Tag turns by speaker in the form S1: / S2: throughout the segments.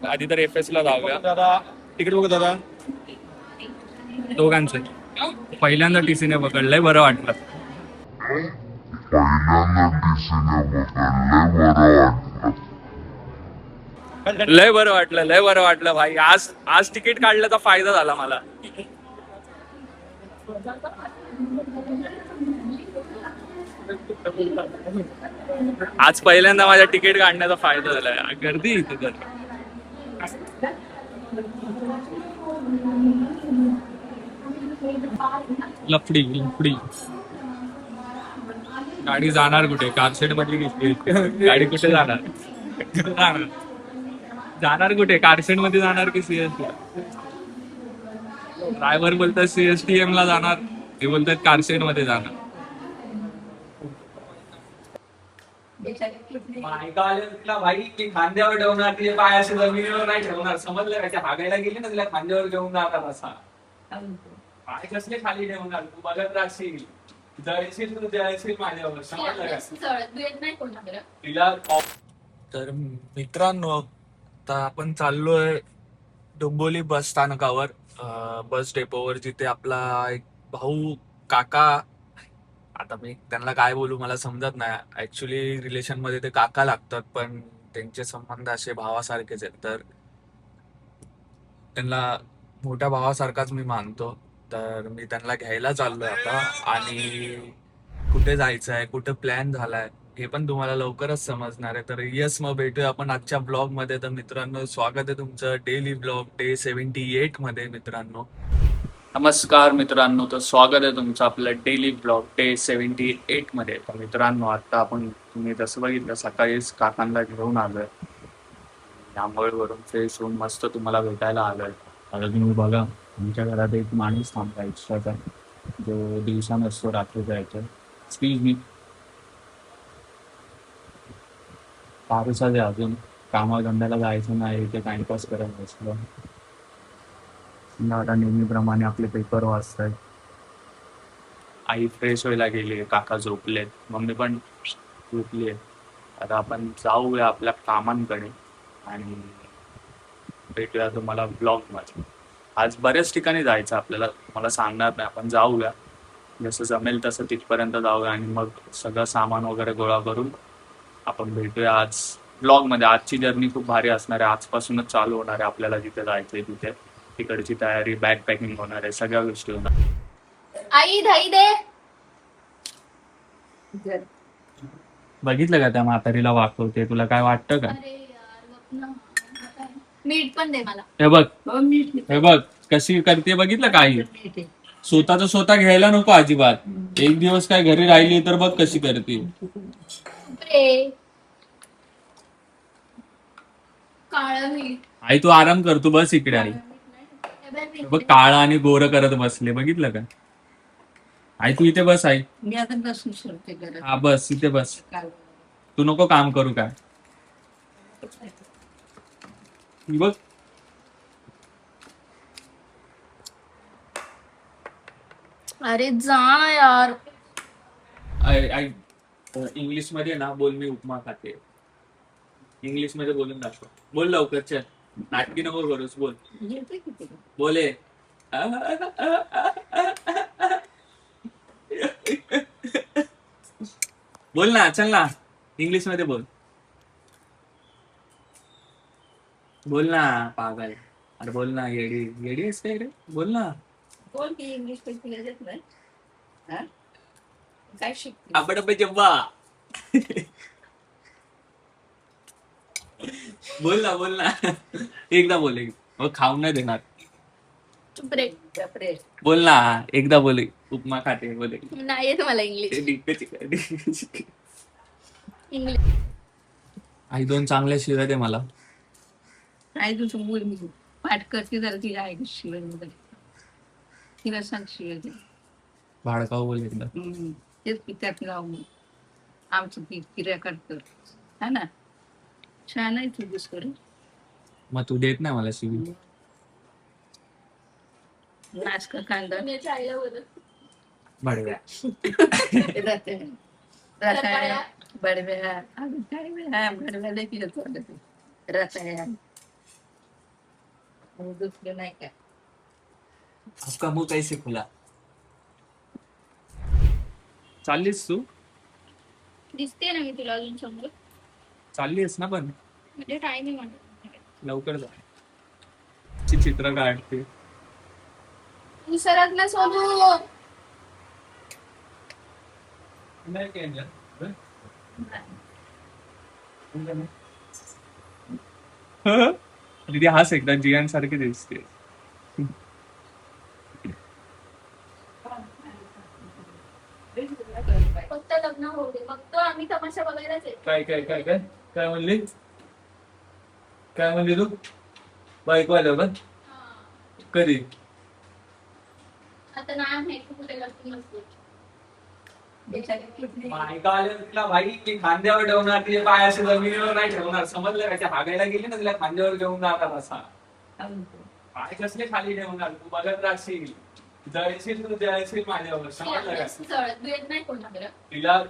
S1: आधी तर F S ला जाऊया.
S2: दादा तिकीट बघू दादा.
S1: दोघांचे पहिल्यांदा टीसीने पकडलंय, बरं वाटलं. लय बरं वाटलं, लय बरं वाटलं भाई. आज आज तिकीट काढल्याचा फायदा झाला मला. आज पहिल्यांदा माझ्या तिकीट काढण्याचा फायदा झालाय. गर्दी इथे तर लफडी लफडी. गाडी जाणार कुठे? कारशेड मध्ये घेतली गाडी. कुठे जाणार? जाणार कुठे? कारशेड मध्ये जाणार की सीएसटी? ड्रायव्हर बोलतात सीएसटीएम ला जाणार, ते बोलतात कारशेड मध्ये जाणार. भाई ती खांद्यावर ठेवणार, तिचे पाय असे जमिनीवर नाही ठेवणार. समजलं का? त्या हागायला गेली ना, तिला खांद्यावर घेऊन जाणार असा. पाय कसले खाली ठेवणार? तू बघत राहशील, जळशील, तू जळशील माझ्यावर. समजलं का तिला? तर मित्रांनो, आता आपण चाललोय डोंबिवली बस स्थानकावर, बस डेपोवर, जिथे आपला एक भाऊ काका, आता मी त्यांना काय बोलू मला समजत नाही. ऍक्च्युली रिलेशन मध्ये ते काका लागतात, पण त्यांचे संबंध असे भावासारखेच आहेत. तर त्यांना मोठ्या भावासारखाच मी मानतो. तर मी त्यांना घ्यायला चाललोय आता. आणि कुठे जायचंय, कुठे प्लॅन झालाय, हे पण तुम्हाला लवकरच समजणार आहे. तर यस, मग भेटूया आपण आजच्या ब्लॉग मध्ये. तर मित्रांनो, स्वागत आहे तुमचं डेली ब्लॉग डे 78 मध्ये. मित्रांनो नमस्कार मित्रांनो, तर स्वागत आहे तुमचं आपलं डेली ब्लॉग डे 78 मध्ये. तर मित्रांनो, आता आपण, तुम्ही जसं बघितलं, सकाळीच काकांना घेऊन आलोय. आंघोळ करून फ्रेश होऊन मस्त तुम्हाला भेटायला आलोय. आता तुम्ही बघा, आमच्या घरात एक माणूस थांबला एक्स्ट्राचा, जो दिवसा नसतो, रात्री जायचं. Excuse me. पारूसा जे अजून कामाधंद्याला जायचं नाही, इथे टाइमपास करत बसलो. आता नेहमीप्रमाणे आपले पेपर वाचतायत. आई फ्रेश व्हायला गेली, काका झोपलेत, मम्मी पण झोपली आहे. आता आपण जाऊया आपल्या कामांकडे आणि भेटूया तुम्हाला ब्लॉग मध्ये. आज बऱ्याच ठिकाणी जायचं आपल्याला, मला सांगणार नाही, आपण जाऊया जसं जमेल तसं तिथपर्यंत जाऊया. आणि मग सगळं सामान वगैरे गोळा करून आपण भेटूया आज ब्लॉग मध्ये. आजची जर्नी खूप भारी असणार आहे. आजपासूनच चालू होणार आहे आपल्याला जिथे जायचंय तिथे. तिकडची तयारी, बॅग पॅकिंग होणार आहे, सगळ्या गोष्टी होणार.
S3: आई दही दे.
S1: बघितलं का त्या म्हातारीला वाकवते? तुला काय वाटतं का?
S3: अरे यार बघ ना. मीठ पण दे मला.
S1: हे बघ, हे बघ कशी करते, बघितलं काही? स्वतःच स्वतः घ्यायला नको अजिबात. एक दिवस काय घरी राहिली तर बघ कशी करते.
S3: काळं मीठ.
S1: आई तू आराम करतो, बस इकडे. आई बघ, काळा आणि गोर करत बसले, बघितलं का? आई तू इथे बस. आई
S4: मी आता बसून सोडते घरात.
S1: हा बस, इथे बस. तू नको काम करू काय. बघ,
S3: अरे जा ना यार.
S1: आई इंग्लिश मध्ये ना बोल, मी उपमा खाते. इंग्लिश मध्ये बोलून दाखव. बोल लवकर, चल. नाटकी नको करूस, बोल.
S4: येते किती
S1: बोले. बोल ना, चल ना, इंग्लिश मध्ये बोल. बोल ना पागल. अरे बोल ना, येडी येडी आहेस काय रे? बोल ना.
S4: बोल की इंग्लिश पैकी येत नाही. हा? काय शिकते?
S1: आबडबे जब्बा. बोल ना, बोल ना. एकदा बोल, मग खाऊन नाही देणार.
S3: चुप रे.
S4: बापरे.
S1: बोल ना, एकदा बोले. उपमा खाते बोले.
S3: नाही येत मला इंग्लिश. इंग्लिश.
S1: आई दोन चांगल्या शिव्या दे मला.
S4: काय तुझं बोल, मी पाठ करते जरा तिला आहे शिवाय वगैरे. तिला सांग शिवाय दे.
S1: भाडकाव बोल एकदा.
S4: तेच पित्यात लावून आमचं पीक किऱ्या करतं. हा ना, छान आहे तुझं सर.
S1: मग तू देत नाही मला शिवी.
S4: नाचका कांदा
S1: बडव्या.
S4: राहते बडव्या. अगं काय बडव्या देखील रताळ्या. दुसरं नाही काय.
S2: आपका मुंह कैसे खुला?
S1: चाललीस तू?
S3: दिसते ना मी तुला अजून समोर.
S1: चाललीस ना पण
S3: म्हणजे टाइम आहे म्हणून.
S1: लवकर जा. ची चित्र काढते.
S3: तू सरकला सोनू.
S1: नाही केलं. दीदी हाच एकदा जियान सारखी दिसते.
S3: फक्त लग्न होऊ दे. फक्त आम्ही तमाशा बघायलाच येतो.
S1: काय काय काय काय काय म्हणली? काय म्हणली तू? बायको आलं का?
S3: हा.
S1: कधी?
S3: आता नाही माहिती कुठे लग्न नसतो.
S1: बायका आल्या तिला भाई ती खांद्यावर ठेवणार तिचे पाय असे जमिनीवर नाही ठेवणार समजलं का? त्या हागायला गेली ना तिला खांद्यावर घेऊन जाणार असा पाय कसले खाली ठेवणार तू बघत राहशील जळशील तू जळशील माझ्यावर समजलं का?
S3: जळत बिळत नाही कोणाकडे.
S1: तिला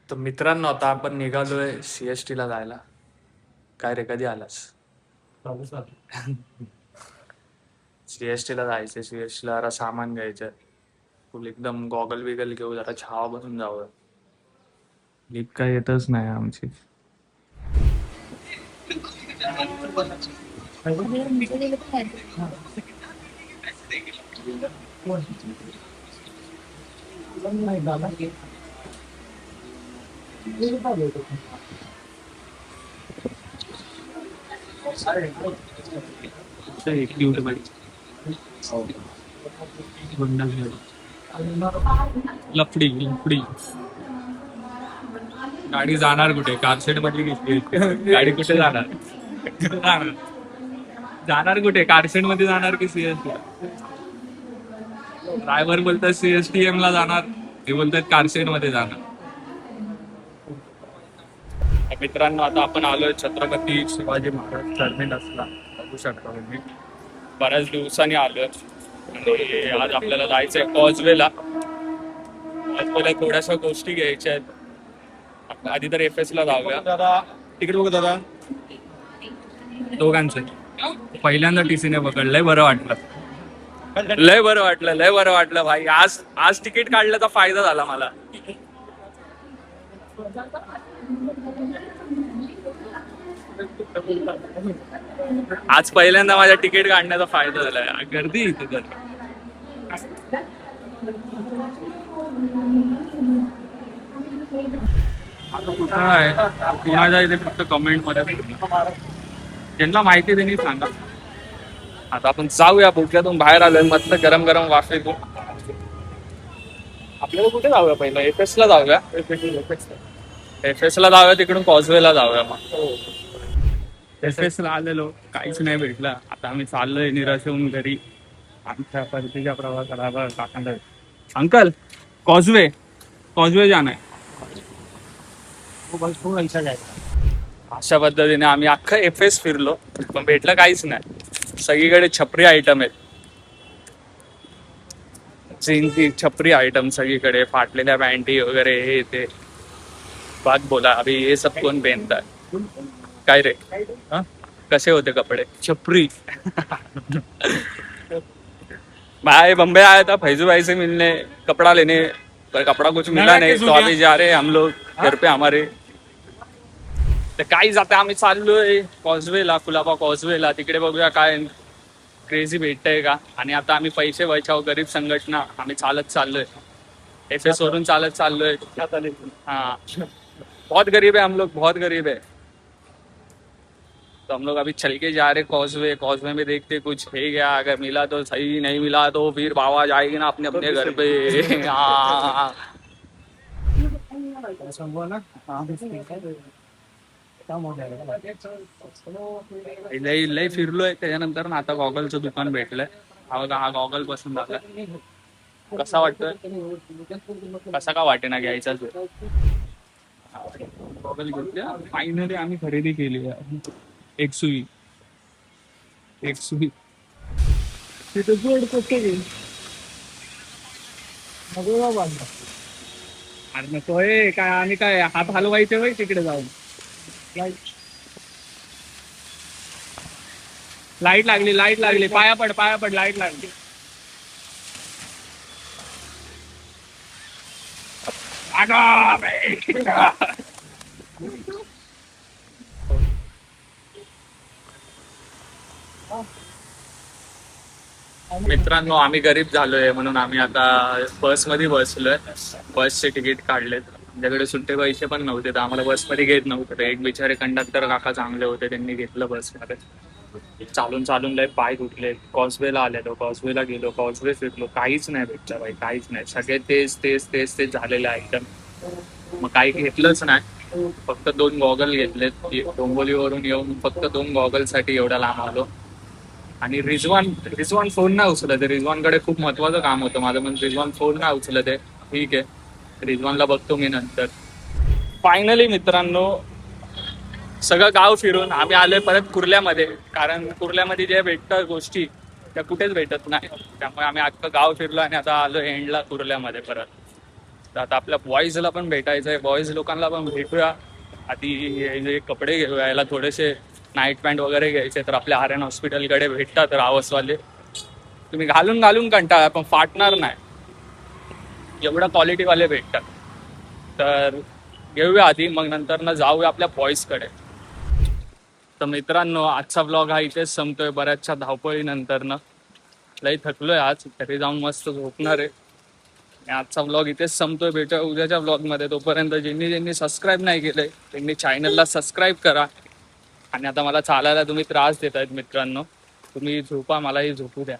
S1: तर मित्रांनो आता आपण निघालोय CST ला जायला. काय रे कधी आलास? CST ला जायचंय. CST ला जरा सामान घ्यायचं. फुल एकदम गॉगल बिगल घेऊ जरा छावा बसून जावं. लीप काय येतच नाही आमची. लफडी लफडी गाडी जाणार कुठे? कारशेड मध्ये घेतली गाडी कुठे जाणार? जाणार कुठे? कारशेड मध्ये जाणार की CST? ड्रायव्हर बोलतात CSTM ला जाणार, ते बोलतात कारशेड मध्ये जाणार. मित्रांनो आता आपण आलोय छत्रपती शिवाजी महाराज टर्मिनसला. बघू शकता तुम्ही बऱ्याच दिवसांनी आलोय आणि आज आपल्याला जायचंय कॉजवेला. कॉजवेला थोड्याशा गोष्टी घ्यायच्या आहेत. आधी तर FS ला जाऊया. दादा तिकीट बघ दादा. दोघांचं पहिल्यांदा TC ने पकडलं. लय बरं वाटलं. लय बरं वाटलं भाई. आज तिकीट काढल्याचा फायदा झाला मला. आज पहिल्यांदा माझ्या तिकीट काढण्याचा फायदा झालाय. गर्दी इथे तर आता कुठं आहे कुणाच्या इथे फक्त कमेंट मध्ये ज्यांना माहिती त्यांनी सांगा. आता आपण जाऊया. भोक्यातून बाहेर आलोय मस्त गरम गरम वाफेतून. आपल्याला कुठे जाऊया पहिलं? FS ला जाऊया. FS ला जाऊया तिकडून कॉजवेला जाऊया. मग FS ला आलेलो काहीच नाही भेटलं. आता आम्ही चाललोय निराश होऊन घरी. आमच्या परतीच्या प्रवासाला काकांना अंकल कॉजवे जाणार. अशा पद्धतीने आम्ही अख्खं FS फिरलो पण भेटलं काहीच नाही. सगळीकडे छपरी आयटम आहेत. जीन्सची छपरी आयटम सगळीकडे. फाटलेल्या पॅन्टी वगैरे हे ते. बात बोला अभी ये सब कौन पहनता है? काय रे हा? कसे होते कपड़े? छपरी. भाई बम्बई आया था फैजू भाई से मिलने कपड़ा लेने पर कपड़ा कुछ मिला नहीं तो अभी जा रहे हम लोग घर पे हमारे. तर काही जाते आम्ही चाललोय कॉजवेला कुलाबा कॉजवेला. तिकडे बघूया काय क्रेझी भेटतंय का. आणि आता आम्ही पैसे बचाव गरीब संघटना आम्ही चालत चाललोय. FS वरून चालत चाललोय. हाँ बहुत गरीब है हम लोग. बहुत गरीब है. तो हम लोग अभी चल के जा रहे कॉजवे में देखते कुछ है क्या. अगर मिला तो सही नहीं मिला तो फिर बाबा जाएगी ना अपने अपने घर पे. हाँ लय फिरलोय त्याच्यानंतर ना आता गॉगलचं दुकान भेटलंय. हा गॉगल पसंत आला. कसा वाटतोय? कसा का वाटे ना घ्यायचा गॉगल घेतल्या. फायनली आम्ही खरेदी केली. एक सुई तिथे जोड अरे नको काय आम्ही काय हात हलवायचे वय तिकडे जाऊन. लाईट लागली पाया पड लाईट लागली. मित्रांनो आम्ही गरीब झालोय म्हणून आम्ही आता बसमध्ये बसलोय. बसचे तिकीट काढलेत. आमच्याकडे सुट्टे पैसे पण नव्हते तर आम्हाला बसमध्ये घेत नव्हते. तर एक बिचारे कंडक्टर काका चांगले होते, त्यांनी घेतलं बसमध्ये. चालून लय पाय दुखले. कॉसवेला आलेलो, कॉसवेला गेलो, कॉसवे फिरलो, काहीच नाही भेटलं भाई, काहीच नाही. सगळे तेच झालेलं आहे एकदम. मग काही घेतलंच नाही. फक्त 2 गॉगल घेतलेत. डोंबोलीवरून येऊन फक्त 2 गॉगल साठी एवढा लांब आलो. आणि रिजवान फोन नाही उचलत. रिजवानकडे खूप महत्वाचं काम होतं माझं, पण रिजवान फोन नाही उचलत आहे. ठीक आहे, रिजवानला बघतो मी नंतर. फायनली मित्रांनो सगळं गाव फिरून आम्ही आलोय परत कुर्ल्यामध्ये. कारण कुर्ल्यामध्ये जे भेटतात गोष्टी त्या कुठेच भेटत नाही. त्यामुळे आम्ही अख्खं गाव फिरलो आणि आता आलो एंडला कुर्ल्यामध्ये परत. तर आता आपल्या बॉईजला पण भेटायचं आहे. बॉईज लोकांना पण भेटूया. आधी हे जे कपडे घेऊया, याला थोडेसे नाईट पॅन्ट वगैरे घ्यायचे. तर आपल्या आर्यन हॉस्पिटलकडे भेटतात रावसवाले. तुम्ही घालून कंटाळा पण फाटणार नाही, एवढा क्वालिटीवाले भेटतात. तर घेऊया आधी, मग नंतर ना जाऊया आपल्या बॉईजकडे. तर मित्रांनो आजचा व्लॉग हा इथेच संपतोय. बऱ्याचशा धावपळीनंतर ना लई थकलोय आज, घरी जाऊन मस्त झोपणार आहे. आजचा व्लॉग इथेच संपतोय. भेटूया उद्याच्या व्लॉगमध्ये. तोपर्यंत ज्यांनी सबस्क्राईब नाही केलंय त्यांनी चॅनलला सबस्क्राईब करा. आणि आता मला चालायला तुम्ही त्रास देतायत मित्रांनो, तुम्ही झोपा, मलाही झोपू द्या.